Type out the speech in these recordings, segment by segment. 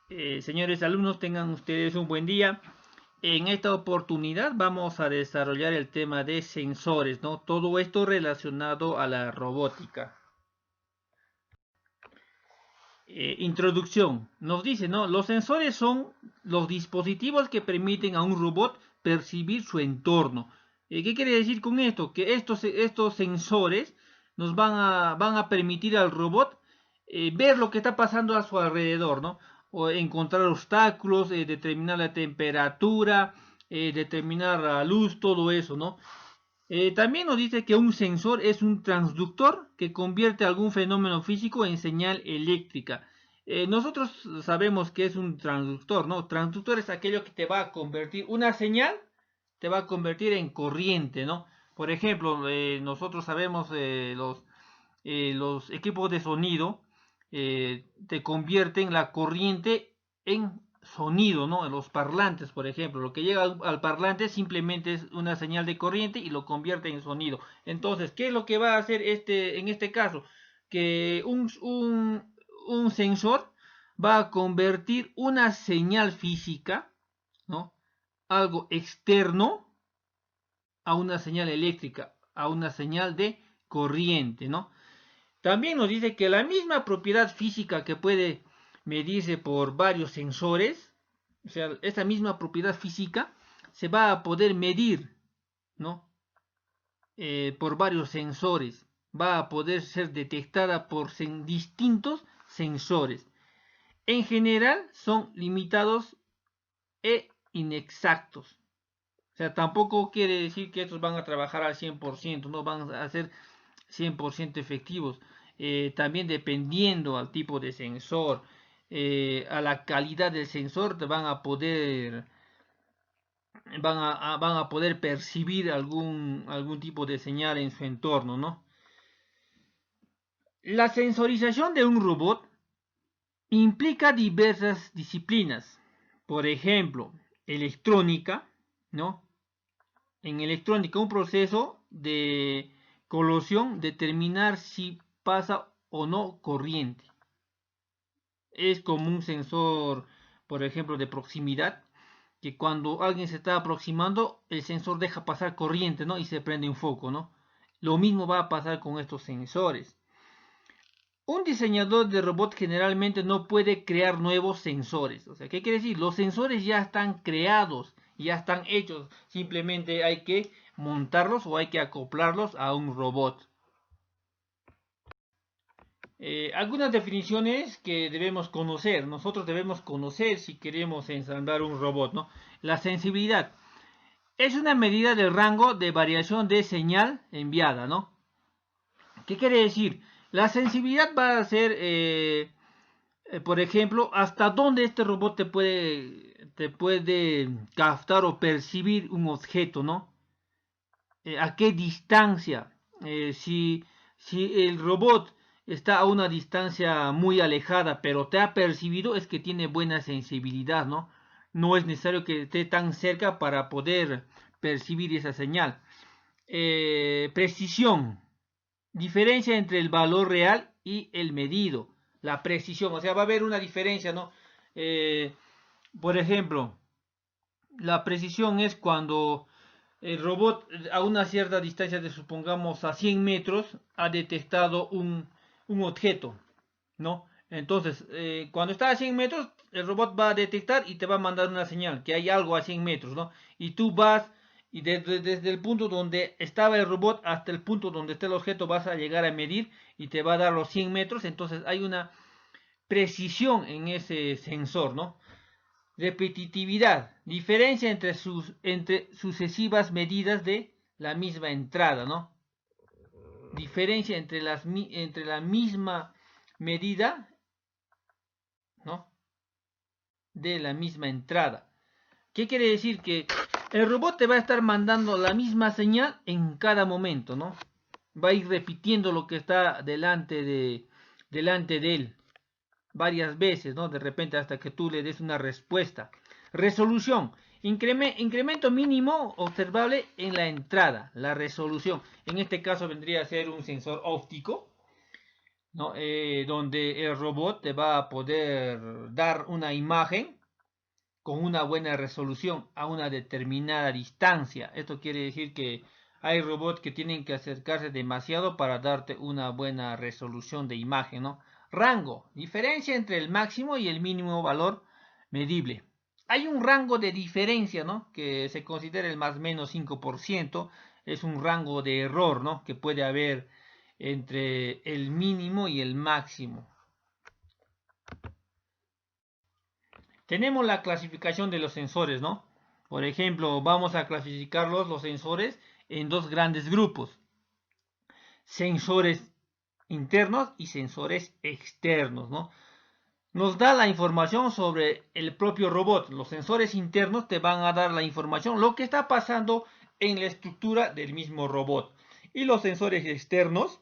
Señores alumnos, tengan ustedes un buen día. En esta oportunidad vamos a desarrollar el tema de sensores, ¿no? Todo esto relacionado a la robótica. Introducción. Nos dice, ¿no? Los sensores son los dispositivos que permiten a un robot percibir su entorno. ¿Qué quiere decir con esto? Que estos sensores nos van a permitir al robot ver lo que está pasando a su alrededor, ¿no? O encontrar obstáculos, determinar la temperatura, determinar la luz, todo eso, ¿no? También nos dice que un sensor es un transductor que convierte algún fenómeno físico en señal eléctrica. Nosotros sabemos que es un transductor, ¿no? Transductor es aquello que te va a convertir una señal, te va a convertir en corriente, ¿no? Por ejemplo, nosotros sabemos los equipos de sonido te convierten la corriente en sonido, ¿no? En los parlantes, por ejemplo, lo que llega al parlante simplemente es una señal de corriente y lo convierte en sonido. Entonces, ¿qué es lo que va a hacer en este caso? Que un sensor va a convertir una señal física, ¿no? Algo externo a una señal eléctrica, a una señal de corriente, ¿no? También nos dice que la misma propiedad física que puede medirse por varios sensores, o sea, esta misma propiedad física se va a poder medir, ¿no? Por varios sensores, va a poder ser detectada por distintos sensores. En general son limitados e inexactos. O sea, tampoco quiere decir que estos van a trabajar al 100%, no van a ser 100% efectivos. También dependiendo al tipo de sensor, a la calidad del sensor, te van a poder percibir algún tipo de señal en su entorno, ¿no? La sensorización de un robot implica diversas disciplinas. Por ejemplo, electrónica, ¿no? En electrónica, un proceso de colación determinar si pasa o no corriente. Es como un sensor, por ejemplo, de proximidad, que cuando alguien se está aproximando, el sensor deja pasar corriente, ¿no? Y se prende un foco, ¿no? Lo mismo va a pasar con estos sensores. Un diseñador de robot generalmente no puede crear nuevos sensores. O sea, ¿qué quiere decir? Los sensores ya están creados, ya están hechos. Simplemente hay que montarlos o hay que acoplarlos a un robot. Algunas definiciones que debemos conocer. Nosotros debemos conocer si queremos ensamblar un robot, ¿no? La sensibilidad es una medida del rango de variación de señal enviada, ¿no? ¿Qué quiere decir? La sensibilidad va a ser por ejemplo, hasta dónde este robot te puede captar o percibir un objeto, ¿no? A qué distancia. Si el robot está a una distancia muy alejada, pero te ha percibido, es que tiene buena sensibilidad, ¿no? No es necesario que esté tan cerca para poder percibir esa señal. Precisión. Diferencia entre el valor real y el medido. La precisión, o sea, va a haber una diferencia, ¿no? Eh, por ejemplo, la precisión es cuando el robot a una cierta distancia, de supongamos a 100 metros, ha detectado un objeto, ¿no? Entonces, cuando está a 100 metros, el robot va a detectar y te va a mandar una señal, que hay algo a 100 metros, ¿no? Y tú vas, y desde el punto donde estaba el robot hasta el punto donde está el objeto, vas a llegar a medir y te va a dar los 100 metros. Entonces, hay una precisión en ese sensor, ¿no? Repetitividad, diferencia entre sucesivas medidas de la misma entrada, ¿no? Diferencia entre la misma medida, ¿no? De la misma entrada. ¿Qué quiere decir? Que el robot te va a estar mandando la misma señal en cada momento, ¿no? Va a ir repitiendo lo que está delante de él varias veces, ¿no? De repente hasta que tú le des una respuesta. Resolución. Incremento mínimo observable en la entrada, la resolución. En este caso vendría a ser un sensor óptico, ¿no? Donde el robot te va a poder dar una imagen con una buena resolución a una determinada distancia. Esto quiere decir que hay robots que tienen que acercarse demasiado para darte una buena resolución de imagen, ¿no? Rango, diferencia entre el máximo y el mínimo valor medible. Hay un rango de diferencia, ¿no? Que se considera el más o menos 5%. Es un rango de error, ¿no? Que puede haber entre el mínimo y el máximo. Tenemos la clasificación de los sensores, ¿no? Por ejemplo, vamos a clasificarlos los sensores en dos grandes grupos. Sensores internos y sensores externos, ¿no? Nos da la información sobre el propio robot. Los sensores internos te van a dar la información, lo que está pasando en la estructura del mismo robot. Y los sensores externos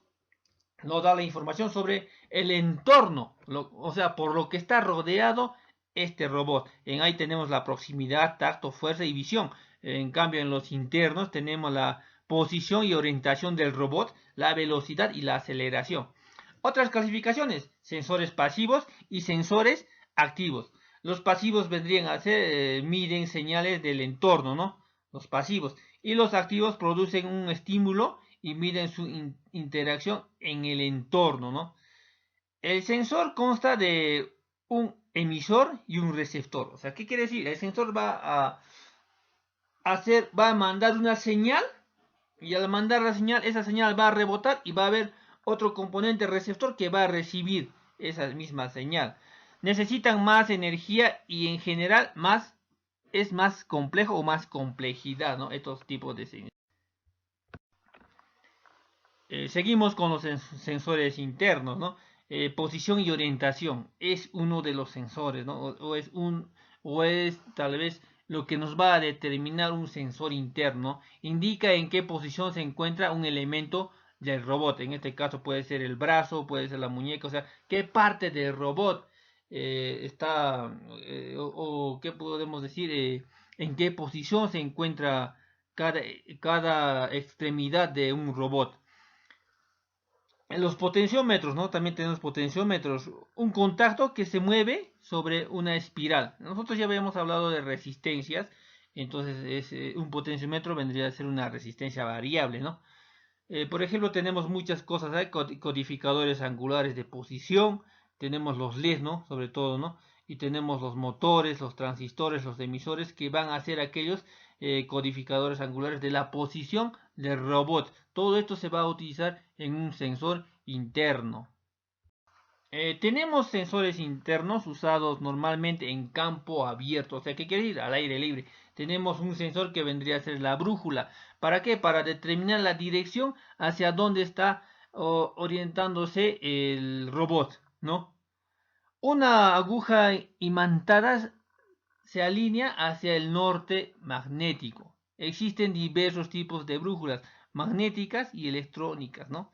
nos da la información sobre el entorno, o sea, por lo que está rodeado este robot. En ahí tenemos la proximidad, tacto, fuerza y visión. En cambio, en los internos tenemos la posición y orientación del robot, la velocidad y la aceleración. Otras clasificaciones, sensores pasivos y sensores activos. Los pasivos vendrían a ser, miden señales del entorno, ¿no? Los pasivos. Y los activos producen un estímulo y miden su interacción en el entorno, ¿no? El sensor consta de un emisor y un receptor. O sea, ¿qué quiere decir? El sensor va a mandar una señal y al mandar la señal, esa señal va a rebotar y va a haber otro componente receptor que va a recibir esa misma señal. Necesitan más energía y en general es más complejo o más complejidad, ¿no? Estos tipos de señales. Seguimos con los sensores internos, ¿no? Posición y orientación es uno de los sensores, ¿no? O es tal vez lo que nos va a determinar un sensor interno. Indica en qué posición se encuentra un elemento del robot. En este caso puede ser el brazo, puede ser la muñeca, o sea, qué parte del robot está, o qué podemos decir, en qué posición se encuentra cada extremidad de un robot. Los potenciómetros, ¿no? También tenemos potenciómetros. Un contacto que se mueve sobre una espiral. Nosotros ya habíamos hablado de resistencias. Entonces, un potenciómetro vendría a ser una resistencia variable, ¿no? Por ejemplo, tenemos muchas cosas. Hay codificadores angulares de posición. Tenemos los LEDs, ¿no? Sobre todo, ¿no? Y tenemos los motores, los transistores, los emisores que van a ser aquellos codificadores angulares de la posición del robot. Todo esto se va a utilizar en un sensor interno. Tenemos sensores internos usados normalmente en campo abierto, o sea, ¿qué quiere decir? Al aire libre. Tenemos un sensor que vendría a ser la brújula. ¿Para qué? Para determinar la dirección hacia dónde está orientándose el robot, ¿no? Una aguja imantada se alinea hacia el norte magnético. Existen diversos tipos de brújulas, magnéticas y electrónicas, ¿no?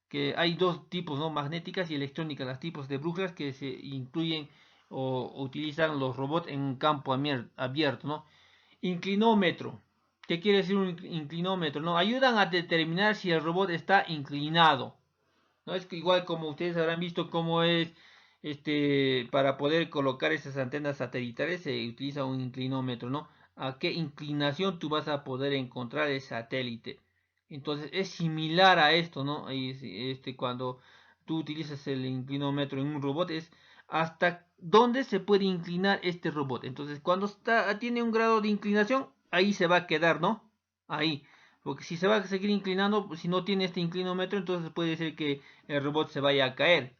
Que hay dos tipos, ¿no? Magnéticas y electrónicas, los tipos de brújulas que se incluyen o utilizan los robots en un campo abierto, ¿no? Inclinómetro. ¿Qué quiere decir un inclinómetro? ¿No? Ayudan a determinar si el robot está inclinado. ¿No? Es que igual como ustedes habrán visto cómo es para poder colocar esas antenas satelitales se utiliza un inclinómetro, ¿no? A qué inclinación tú vas a poder encontrar el satélite. Entonces es similar a esto, ¿no? Cuando tú utilizas el inclinómetro en un robot es hasta dónde se puede inclinar este robot. Entonces cuando tiene un grado de inclinación, ahí se va a quedar, ¿no? Ahí. Porque si se va a seguir inclinando, si no tiene este inclinómetro, entonces puede ser que el robot se vaya a caer.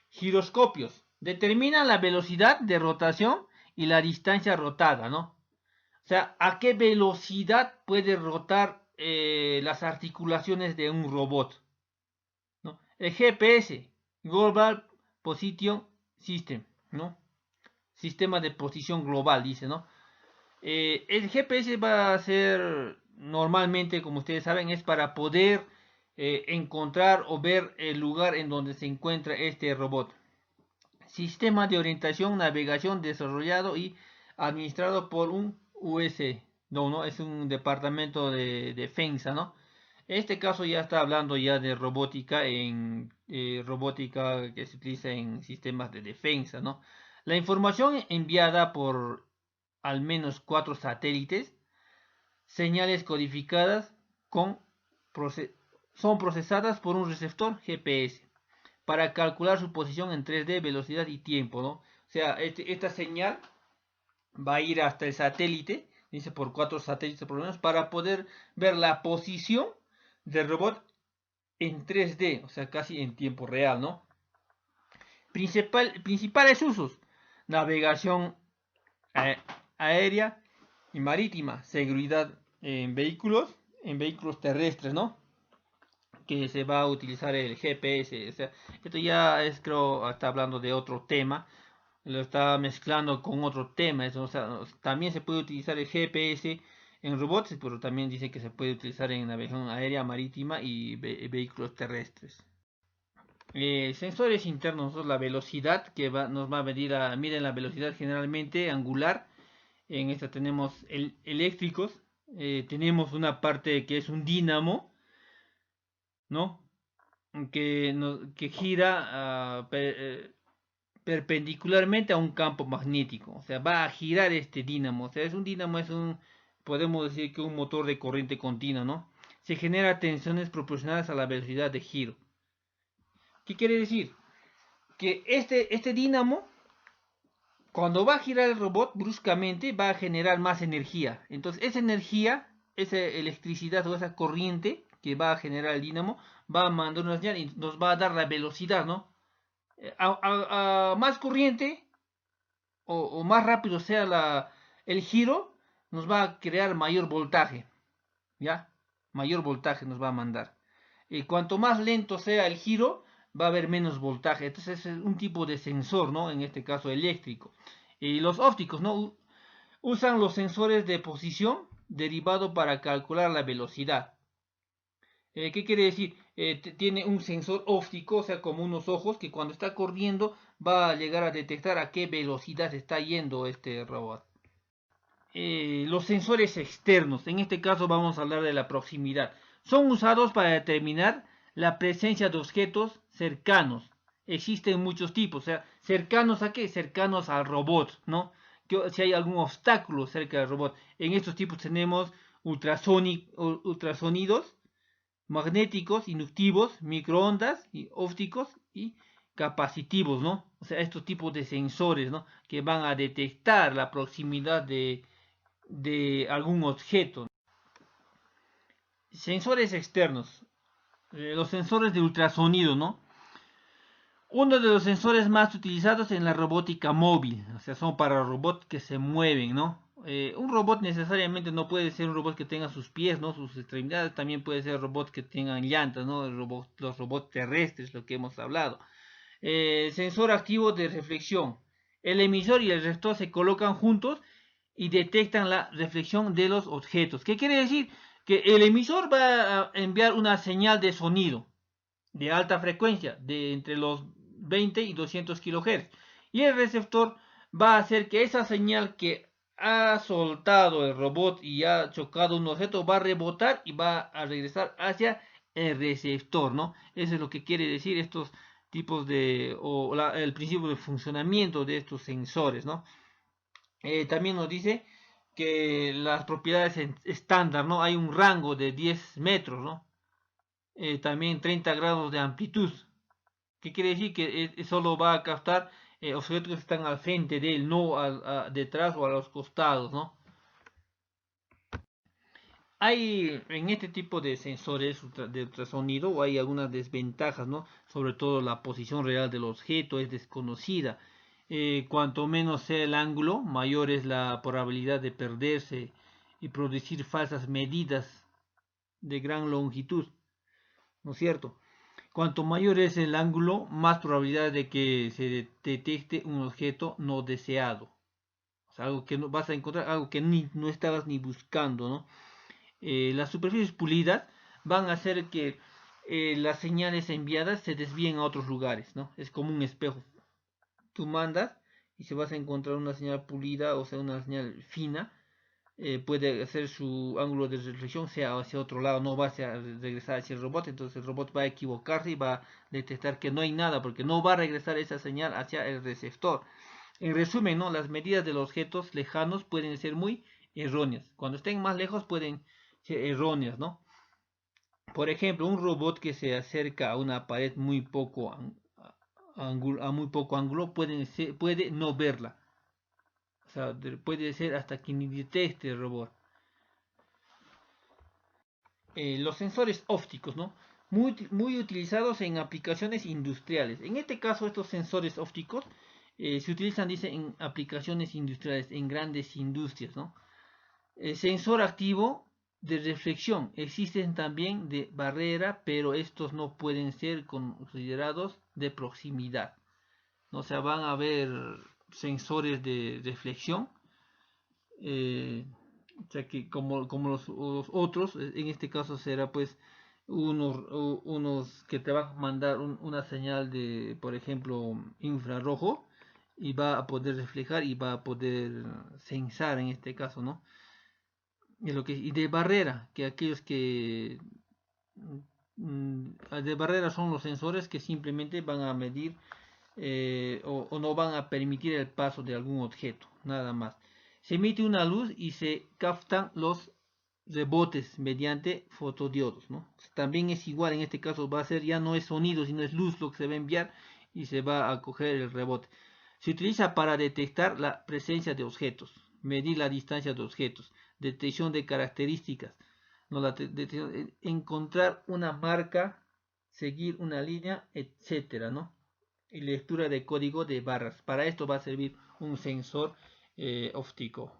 Giroscopios. Determinan la velocidad de rotación y la distancia rotada, ¿no? O sea, a qué velocidad puede rotar las articulaciones de un robot, ¿no? El GPS, Global Position System, ¿no? Sistema de posición global, dice, ¿no? El GPS va a ser normalmente, como ustedes saben, es para poder encontrar o ver el lugar en donde se encuentra este robot. Sistema de orientación, navegación desarrollado y administrado por un US, no, es un departamento de defensa, ¿no? En este caso ya está hablando ya de robótica robótica que se utiliza en sistemas de defensa, ¿no? La información enviada por al menos 4 satélites, señales codificadas con son procesadas por un receptor GPS para calcular su posición en 3D, velocidad y tiempo, ¿no? O sea, esta señal va a ir hasta el satélite, dice por 4 satélites por lo menos, para poder ver la posición del robot en 3D, o sea, casi en tiempo real, ¿no? Principales usos: navegación aérea y marítima, seguridad en vehículos terrestres, ¿no? Que se va a utilizar el GPS, o sea, esto ya es, creo, está hablando de otro tema, lo está mezclando con otro tema, eso, o sea, también se puede utilizar el GPS en robots, pero también dice que se puede utilizar en navegación aérea, marítima y vehículos terrestres. Sensores internos, la velocidad que nos va a medir, miden la velocidad generalmente angular. En esta tenemos eléctricos, tenemos una parte que es un dínamo, ¿no? Que gira perpendicularmente a un campo magnético, o sea, va a girar este dínamo, o sea, es un dínamo, podemos decir que un motor de corriente continua, ¿no? Se genera tensiones proporcionadas a la velocidad de giro. ¿Qué quiere decir? Que este dínamo, cuando va a girar el robot bruscamente, va a generar más energía. Entonces, esa energía, esa electricidad o esa corriente que va a generar el dínamo, va a mandar una señal y nos va a dar la velocidad, ¿no? A más corriente o más rápido sea el giro, nos va a crear mayor voltaje, ¿ya? Mayor voltaje nos va a mandar. Y cuanto más lento sea el giro, va a haber menos voltaje. Entonces es un tipo de sensor, ¿no? En este caso eléctrico. Y los ópticos, ¿no? Usan los sensores de posición derivado para calcular la velocidad. ¿Qué quiere decir? Tiene un sensor óptico, o sea, como unos ojos, que cuando está corriendo va a llegar a detectar a qué velocidad está yendo este robot. Los sensores externos, en este caso vamos a hablar de la proximidad, son usados para determinar la presencia de objetos cercanos. Existen muchos tipos, o sea, cercanos a qué? Cercanos al robot, ¿no? Si hay algún obstáculo cerca del robot. En estos tipos tenemos ultrasonidos, magnéticos, inductivos, microondas y ópticos y capacitivos, ¿no? O sea, estos tipos de sensores, ¿no? Que van a detectar la proximidad de algún objeto. Sensores externos, los sensores de ultrasonido, ¿no? Uno de los sensores más utilizados en la robótica móvil, o sea, son para robots que se mueven, ¿no? Un robot necesariamente no puede ser un robot que tenga sus pies, ¿no? Sus extremidades, también puede ser robots que tengan llantas, ¿no? Los robots terrestres, lo que hemos hablado. Sensor activo de reflexión. El emisor y el receptor se colocan juntos y detectan la reflexión de los objetos. ¿Qué quiere decir? Que el emisor va a enviar una señal de sonido de alta frecuencia, de entre los 20 y 200 kHz. Y el receptor va a hacer que esa señal que ha soltado el robot y ha chocado un objeto va a rebotar y va a regresar hacia el receptor, ¿no? Eso es lo que quiere decir estos tipos el principio de funcionamiento de estos sensores, ¿no? También nos dice que las propiedades estándar, ¿no? Hay un rango de 10 metros, ¿no? También 30 grados de amplitud. ¿Qué quiere decir? Que solo va a captar objetos que están al frente de él, no detrás o a los costados, ¿no? Hay en este tipo de sensores de ultrasonido hay algunas desventajas, ¿no? Sobre todo la posición real del objeto es desconocida. Cuanto menos sea el ángulo, mayor es la probabilidad de perderse y producir falsas medidas de gran longitud, ¿no es cierto? Cuanto mayor es el ángulo, más probabilidad de que se detecte un objeto no deseado. O sea, algo que no vas a encontrar, algo que no estabas ni buscando, ¿no? Las superficies pulidas van a hacer que las señales enviadas se desvíen a otros lugares, ¿no? Es como un espejo. Tú mandas y se vas a encontrar una señal pulida, o sea, una señal fina, puede hacer su ángulo de reflexión sea hacia otro lado, no va a regresar hacia el robot, entonces el robot va a equivocarse y va a detectar que no hay nada, porque no va a regresar esa señal hacia el receptor. En resumen, ¿no? Las medidas de los objetos lejanos pueden ser muy erróneas. Cuando estén más lejos pueden ser erróneas, ¿no? Por ejemplo, un robot que se acerca a una pared a muy poco ángulo puede no verla. O sea, puede ser hasta que ni detecte el robot. Los sensores ópticos, ¿no? Muy utilizados en aplicaciones industriales. En este caso, estos sensores ópticos se utilizan, dice, en aplicaciones industriales, en grandes industrias, ¿no? Sensor activo de reflexión. Existen también de barrera, pero estos no pueden ser considerados de proximidad. ¿No? O sea, van a haber sensores de reflexión. O sea que como los otros, en este caso será pues unos que te van a mandar una señal de, por ejemplo, infrarrojo y va a poder reflejar y va a poder sensar en este caso, ¿no? Y de barrera, que aquellos que de barrera son los sensores que simplemente van a medir o no van a permitir el paso de algún objeto, nada más. Se emite una luz y se captan los rebotes mediante fotodiodos, ¿no? También es igual, en este caso va a ser, ya no es sonido, sino es luz lo que se va a enviar y se va a coger el rebote. Se utiliza para detectar la presencia de objetos, medir la distancia de objetos, detección de características, ¿no? Encontrar una marca, seguir una línea, etcétera, ¿no? Y lectura de código de barras. Para esto va a servir un sensor óptico.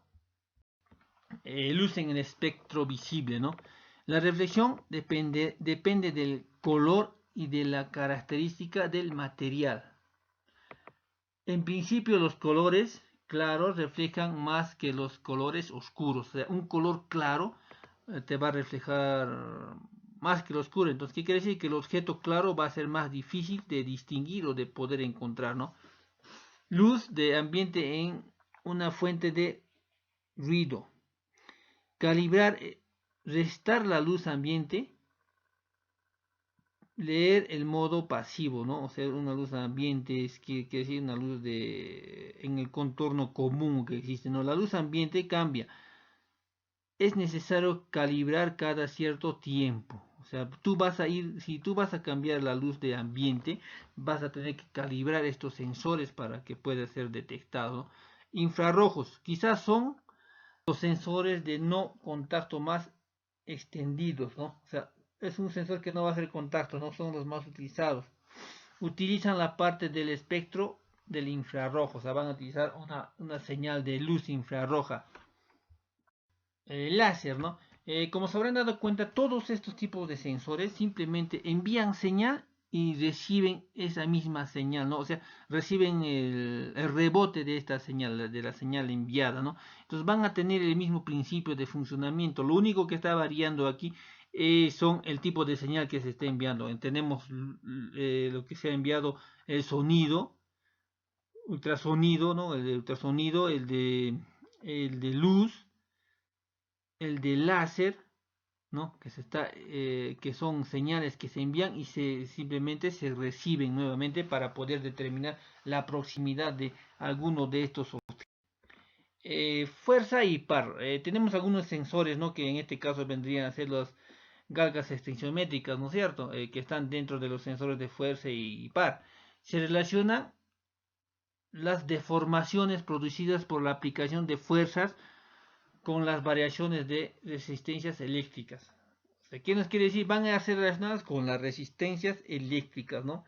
Luz en el espectro visible, ¿no? La reflexión depende del color y de la característica del material. En principio los colores claros reflejan más que los colores oscuros. O sea, un color claro te va a reflejar más que lo oscuro. Entonces, ¿qué quiere decir? Que el objeto claro va a ser más difícil de distinguir o de poder encontrar, ¿no? Luz de ambiente en una fuente de ruido. Calibrar, restar la luz ambiente. Leer el modo pasivo, ¿no? O sea, una luz ambiente es que decir una luz en el contorno común que existe, ¿no? La luz ambiente cambia. Es necesario calibrar cada cierto tiempo. O sea, si tú vas a cambiar la luz de ambiente, vas a tener que calibrar estos sensores para que pueda ser detectado, ¿no? Infrarrojos, quizás son los sensores de no contacto más extendidos, ¿no? O sea, es un sensor que no va a hacer contacto, no son los más utilizados. Utilizan la parte del espectro del infrarrojo, o sea, van a utilizar una señal de luz infrarroja. Láser, ¿no? Como se habrán dado cuenta, todos estos tipos de sensores simplemente envían señal y reciben esa misma señal, ¿no? O sea, reciben el rebote de esta señal, de la señal enviada, ¿no? Entonces van a tener el mismo principio de funcionamiento. Lo único que está variando aquí son el tipo de señal que se está enviando. Tenemos lo que se ha enviado, el sonido, ultrasonido, ¿no? El de ultrasonido, el de luz, el de láser, ¿no? Que son señales que se envían y simplemente se reciben nuevamente para poder determinar la proximidad de alguno de estos objetos. Fuerza y par. Tenemos algunos sensores, ¿no? Que en este caso vendrían a ser las galgas extensiométricas, ¿no es cierto? Que están dentro de los sensores de fuerza y par. Se relacionan las deformaciones producidas por la aplicación de fuerzas con las variaciones de resistencias eléctricas. O sea, ¿qué nos quiere decir? Van a ser relacionadas con las resistencias eléctricas, ¿no?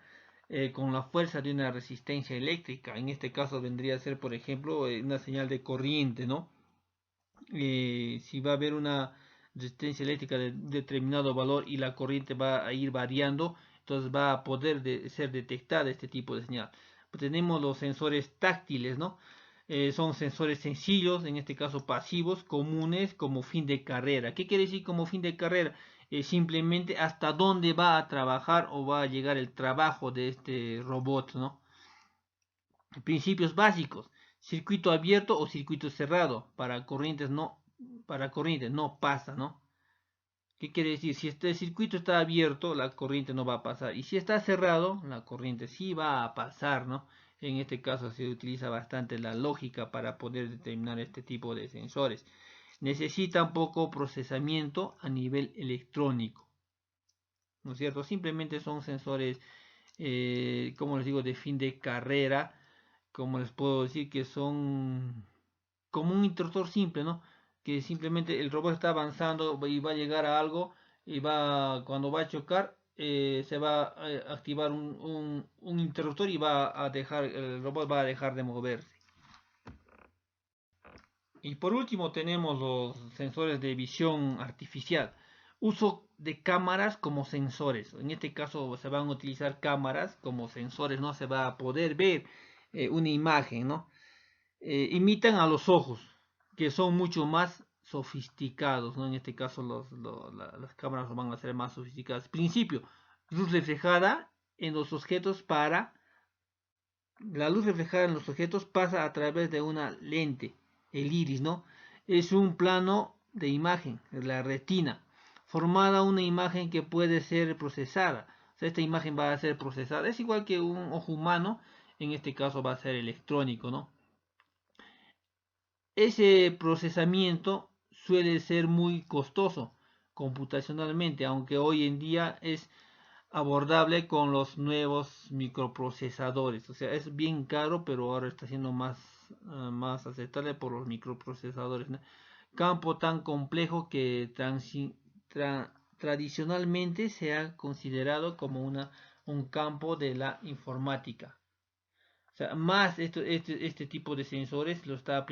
Con la fuerza de una resistencia eléctrica. En este caso vendría a ser, por ejemplo, una señal de corriente, ¿no? Si va a haber una resistencia eléctrica de determinado valor y la corriente va a ir variando, entonces va a poder ser detectada este tipo de señal. Pues tenemos los sensores táctiles, ¿no? Son sensores sencillos, en este caso pasivos, comunes como fin de carrera. ¿Qué quiere decir como fin de carrera? Simplemente hasta dónde va a trabajar o va a llegar el trabajo de este robot, ¿no? Principios básicos: circuito abierto o circuito cerrado para corrientes no para corriente, no pasa, ¿no? ¿Qué quiere decir? Si este circuito está abierto, la corriente no va a pasar. Y si está cerrado, la corriente sí va a pasar, ¿no? En este caso se utiliza bastante la lógica para poder determinar este tipo de sensores. Necesita un poco procesamiento a nivel electrónico, ¿no es cierto? Simplemente son sensores, como les digo, de fin de carrera, como les puedo decir que son como un interruptor simple, ¿no? Que simplemente el robot está avanzando y va a llegar a algo y cuando va a chocar, se va a activar un interruptor y el robot va a dejar de moverse. Y por último tenemos los sensores de visión artificial. Uso de cámaras como sensores. En este caso se van a utilizar cámaras como sensores, no se va a poder ver una imagen, ¿no? Imitan a los ojos, que son mucho más sofisticados, ¿no? En este caso las cámaras van a ser más sofisticadas. Principio, luz reflejada en los objetos la luz reflejada en los objetos pasa a través de una lente, el iris, ¿no? Es un plano de imagen, la retina, formada una imagen que puede ser procesada. O sea, esta imagen va a ser procesada. Es igual que un ojo humano, en este caso va a ser electrónico, ¿no? Ese procesamiento suele ser muy costoso computacionalmente, aunque hoy en día es abordable con los nuevos microprocesadores. O sea, es bien caro, pero ahora está siendo más aceptable por los microprocesadores, ¿no? Campo tan complejo que tradicionalmente se ha considerado como un campo de la informática. O sea, más este tipo de sensores está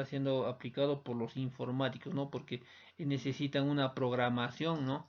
siendo aplicado por los informáticos, ¿no? Porque necesitan una programación, ¿no?